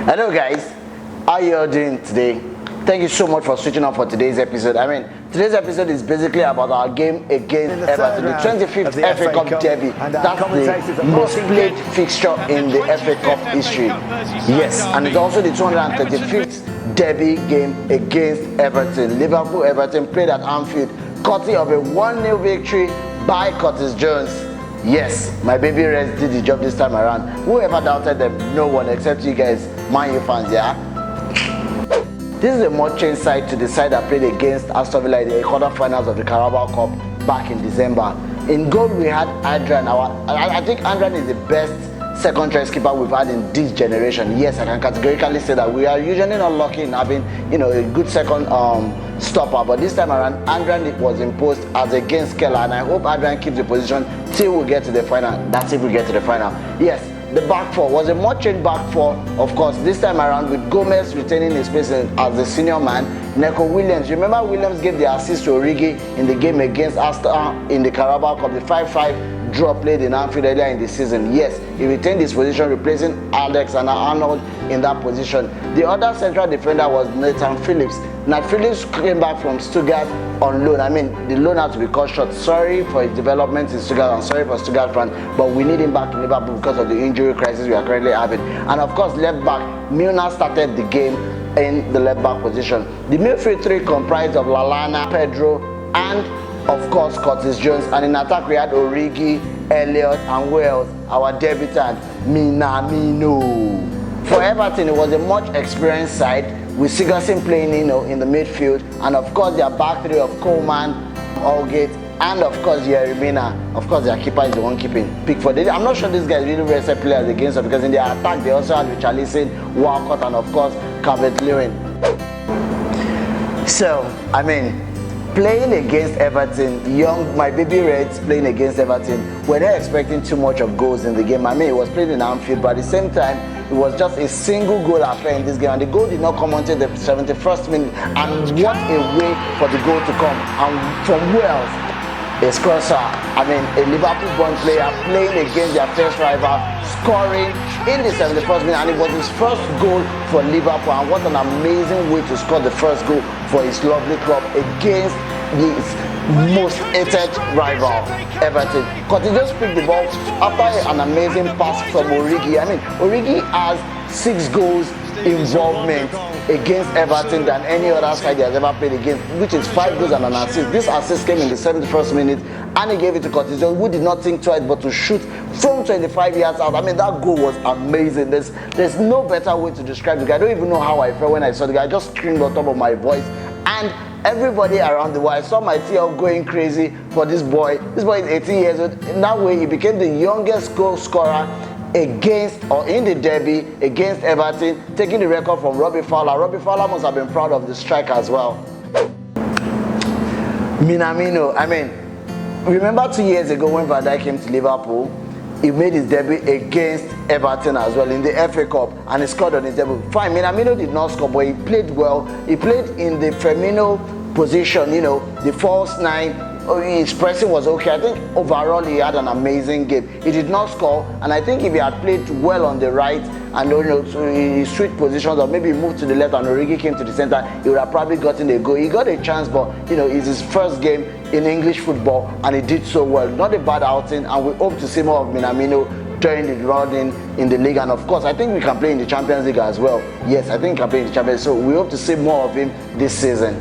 Hello guys, how you all doing today? Thank you so much for switching on for today's episode. Today's episode is basically about our game against Everton, the 25th FA Cup derby. That's the most played fixture in the FA Cup history. Yes, and it's also the 235th derby game against Everton. Liverpool-Everton played at Anfield, courtesy of a 1-0 victory by Curtis Jones. Yes, my baby Reds did the job this time around. Whoever doubted them? No one except you guys, Man U fans, yeah? This is a more changed side to the side that played against Aston Villa in the quarterfinals of the Carabao Cup back in December. In goal we had Adrian. I think Adrian is the best second choice keeper we've had in this generation. Yes, I can categorically say that. We are usually not lucky in having a good second stopper, but this time around Adrian was imposed as against Keller, and I hope Adrian keeps the position till we get to the final. That's if we get to the final. Yes, the back four was a more changed back four, of course, this time around with Gomez retaining his place as the senior man. Neco Williams, remember Williams gave the assist to Origi in the game against Aston in the Carabao Cup, the 5-5 draw played in Anfield earlier in the season. Yes, he retained his position, replacing Alex and Arnold in that position. The other central defender was Nathan Phillips. Nat Phillips came back from Stuttgart on loan. The loan had to be cut short. Sorry for his development in Stuttgart, and sorry for Stuttgart fans, but we need him back in Liverpool because of the injury crisis we are currently having. And of course, left back Milner started the game in the left back position. The midfield three comprised of Lallana, Pedro, and of course Curtis Jones. And in attack we had Origi, Elliott, and Wales, our debutant Minamino. For Everton, it was a much experienced side with Sigurdsson playing in the midfield, and of course their back three of Coleman, Allgate, and of course Yeremina. Of course their keeper is the one keeping Pickford. I'm not sure these guys really rested players against them, because in their attack they also had Richarlison, Walcott, and of course Calvert-Lewin. So playing against Everton, my baby Reds playing against Everton, we're not expecting too much of goals in the game. It was played in Anfield, but at the same time, it was just a single goal affair in this game, and the goal did not come until the 71st minute. And what a way for the goal to come! And from Wales, a crosser, a Liverpool-born player playing against their first rival, scoring in the 71st minute, and it was his first goal for Liverpool. And what an amazing way to score the first goal for his lovely club against his most hated rival, Everton. Because he just picked the ball after an amazing pass from Origi. Origi has 6 goals involvement against Everton than any other side he has ever played against, which is 5 goals and an assist. This assist came in the 71st minute, and he gave it to Curtis Jones, who did not think twice but to shoot from 25 yards out. That goal was amazing. There's no better way to describe the guy. I don't even know how I felt when I saw the guy. I just screamed on top of my voice, and everybody around the world, I saw my TL going crazy for this boy. This boy is 18 years old. In that way, he became the youngest goal scorer against or in the derby against Everton, taking the record from Robbie Fowler. Robbie Fowler must have been proud of the strike as well. Minamino, remember 2 years ago when Van Dijk came to Liverpool, he made his debut against Everton as well in the FA Cup, and he scored on his debut. Fine, Minamino did not score, but he played well. He played in the Firmino position, the false 9. His pressing was okay. I think overall he had an amazing game. He did not score, and I think if he had played well on the right and he switched positions, or maybe moved to the left and Origi came to the center, he would have probably gotten a goal. He got a chance, but it's his first game in English football, and he did so well. Not a bad outing, and we hope to see more of Minamino during the running in the league. And of course, I think we can play in the Champions League as well. Yes, I think we can play in the Champions League, so we hope to see more of him this season.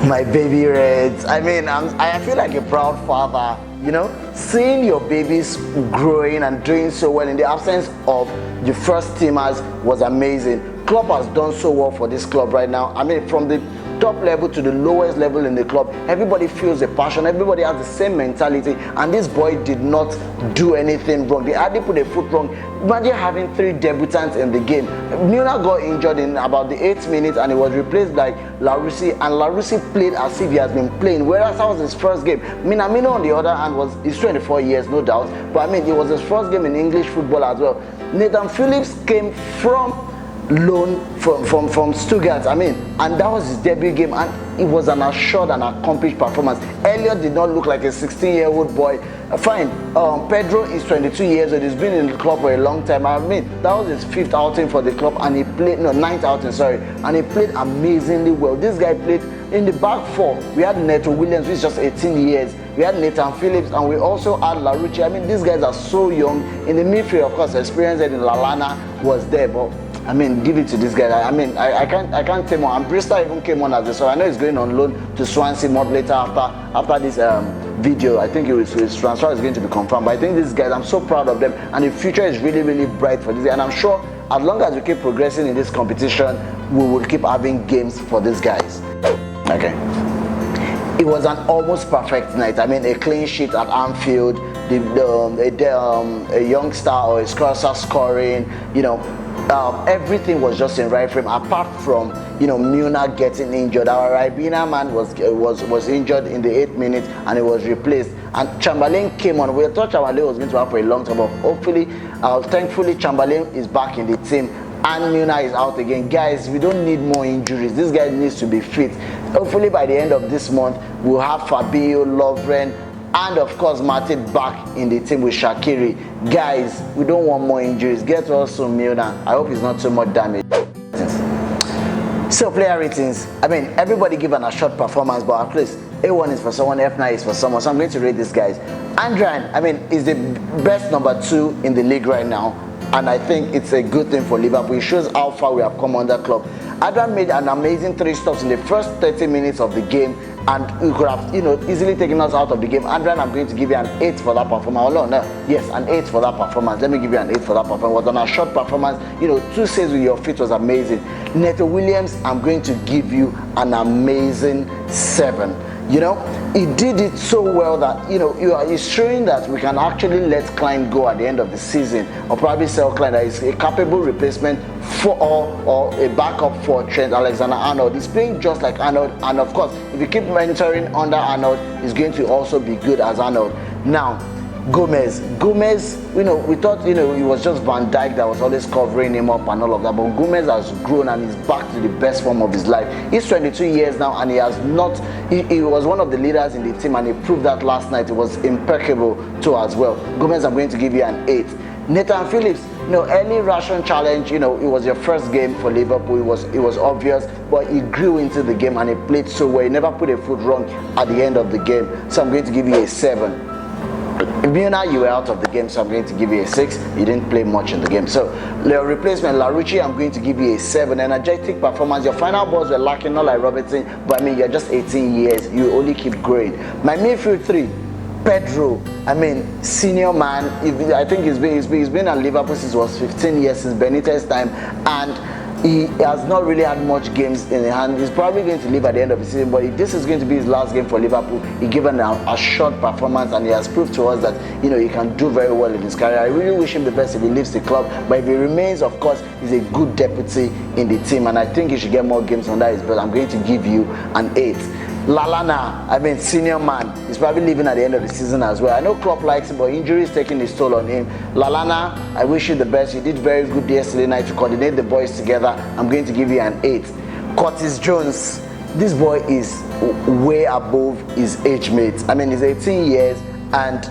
My baby Reds. I feel like a proud father, seeing your babies growing and doing so well in the absence of the first teamers was amazing. Klopp has done so well for this club right now. From the top level to the lowest level in the club, everybody feels the passion, everybody has the same mentality, and this boy did not do anything wrong. They hardly put a foot wrong. Imagine having 3 debutants in the game. Milner got injured in about the 8th minute, and he was replaced by Larouci, and Larouci played as if he has been playing, whereas that was his first game. Minamino, on the other hand, he's 24 years, no doubt, but it was his first game in English football as well. Nathan Phillips came from loan from Stuttgart. I mean, and that was his debut game, and it was an assured and accomplished performance. Elliot did not look like a 16-year-old boy. Fine. Pedro is 22 years old. He's been in the club for a long time. I mean, that was his 5th outing for the club, and he played 9th outing, sorry, and he played amazingly well. This guy played in the back 4. We had Neto Williams, who is just 18 years. We had Nathan Phillips, and we also had Larouche. I mean, these guys are so young. In the midfield, of course, experience in Lallana was there, but I mean, give it to this guy. I mean, I can't tell more. And Bristol even came on as a, so I know he's going on loan to Swansea more later after this video. I think his transfer is going to be confirmed. But I think these guys, I'm so proud of them, and the future is really, really bright for this guy. And I'm sure as long as we keep progressing in this competition, we will keep having games for these guys. Okay. It was an almost perfect night. I mean, a clean sheet at Anfield, a young star or a crosser scoring, everything was just in right frame, apart from Milner getting injured. Our Ribena man was injured in the 8th minute, and he was replaced. And Chamberlain came on. We thought Chamberlain was going to have for a long time, but hopefully, thankfully, Chamberlain is back in the team. And Milner is out again. Guys, we don't need more injuries. This guy needs to be fit. Hopefully by the end of this month, we'll have Fabio, Lovren, and of course Matip back in the team with Shaqiri. Guys, we don't want more injuries. Get also Milner. I hope it's not too much damage. So player ratings. I mean, everybody give an assured performance, but at least A1 is for someone, F9 is for someone. So I'm going to rate these guys. Andrian, I mean, is the best number 2 in the league right now. And I think it's a good thing for Liverpool. It shows how far we have come on that club. Adrian made an amazing 3 stops in the first 30 minutes of the game, and we could have, easily taken us out of the game. Adrian, I'm going to give you an 8 for that performance. Oh, no, yes, an 8 for that performance. Let me give you an 8 for that performance. It was on a short performance. 2 saves with your feet was amazing. Neto Williams, I'm going to give you an amazing 7. He did it so well that he's showing that we can actually let Klein go at the end of the season, or probably sell Klein. That is a capable replacement for or a backup for Trent Alexander-Arnold. He's playing just like Arnold, and of course, if you keep mentoring under Arnold, he's going to also be good as Arnold. Now, Gomez, we thought he was just Van Dijk that was always covering him up and all of that, but Gomez has grown and he's back to the best form of his life. He's 22 years now, and he was one of the leaders in the team, and he proved that last night. It was impeccable too as well. Gomez, I'm going to give you an 8. Nathan Phillips, early Russian challenge, it was your first game for Liverpool. It was obvious, but he grew into the game and he played so well. He never put a foot wrong at the end of the game. So I'm going to give you a 7. Milner, you were out of the game, so I'm going to give you a 6. You didn't play much in the game. So your replacement, Larouche, I'm going to give you a 7. Energetic performance. Your final balls were lacking, not like Robertson, but I mean, you're just 18 years. You only keep growing. My midfield 3, Pedro, I mean, senior man. I think he's been at Liverpool since he was 15 years, since Benitez's time, and he has not really had much games in the hand. He's probably going to leave at the end of the season, but if this is going to be his last game for Liverpool, he given a short performance, and he has proved to us that he can do very well in his career. I really wish him the best if he leaves the club, but if he remains, of course, he's a good deputy in the team, and I think he should get more games under his belt. I'm going to give you an 8. Lallana, I mean, senior man, he's probably leaving at the end of the season as well. I know Klopp likes him, but injury is taking its toll on him. Lallana, I wish you the best. You did very good yesterday night to coordinate the boys together. I'm going to give you an 8. Curtis Jones, this boy is way above his age mate. I mean, he's 18 years, and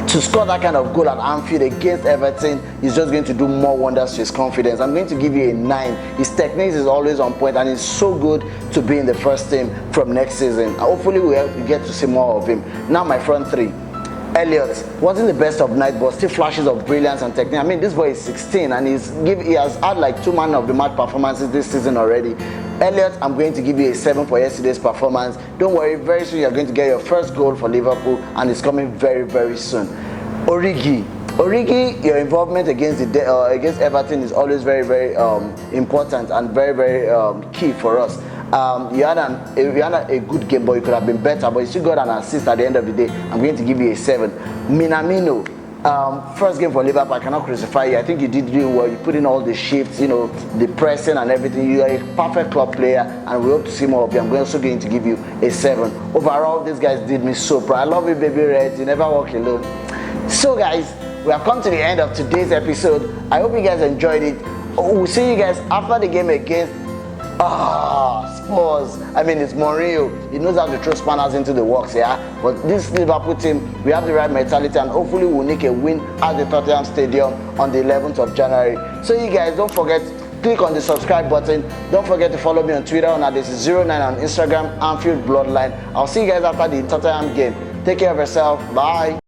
to score that kind of goal at Anfield against Everton is just going to do more wonders to his confidence. I'm going to give you a 9. His techniques is always on point, and it's so good to be in the first team from next season. Hopefully we get to see more of him. Now my front 3. Elliot wasn't the best of night, but still flashes of brilliance and technique. I mean, this boy is 16, and he has had like 2 man of the match performances this season already. Elliot, I'm going to give you a 7 for yesterday's performance. Don't worry, very soon you're going to get your first goal for Liverpool, and it's coming very, very soon. Origi, your involvement against Everton is always very, very important and very, very key for us. You had a good game, but you could have been better, but you still got an assist at the end of the day. I'm going to give you a 7. Minamino, first game for Liverpool, I cannot crucify you. I think you did really well. You put in all the shifts, the pressing and everything. You are a perfect club player, and we hope to see more of you. I'm also going to give you a 7. Overall, these guys did me so proud. I love you, baby Red. You never walk alone. So guys, we have come to the end of today's episode. I hope you guys enjoyed it. we'll see you guys after the game against Spurs. I mean, it's Mourinho. He knows how to throw spanners into the works, yeah. But this Liverpool team, we have the right mentality, and hopefully we'll nick a win at the Tottenham Stadium on the 11th of January. So you guys, don't forget, click on the subscribe button. Don't forget to follow me on Twitter on @this09, on Instagram, Anfield Bloodline. I'll see you guys after the Tottenham game. Take care of yourself. Bye.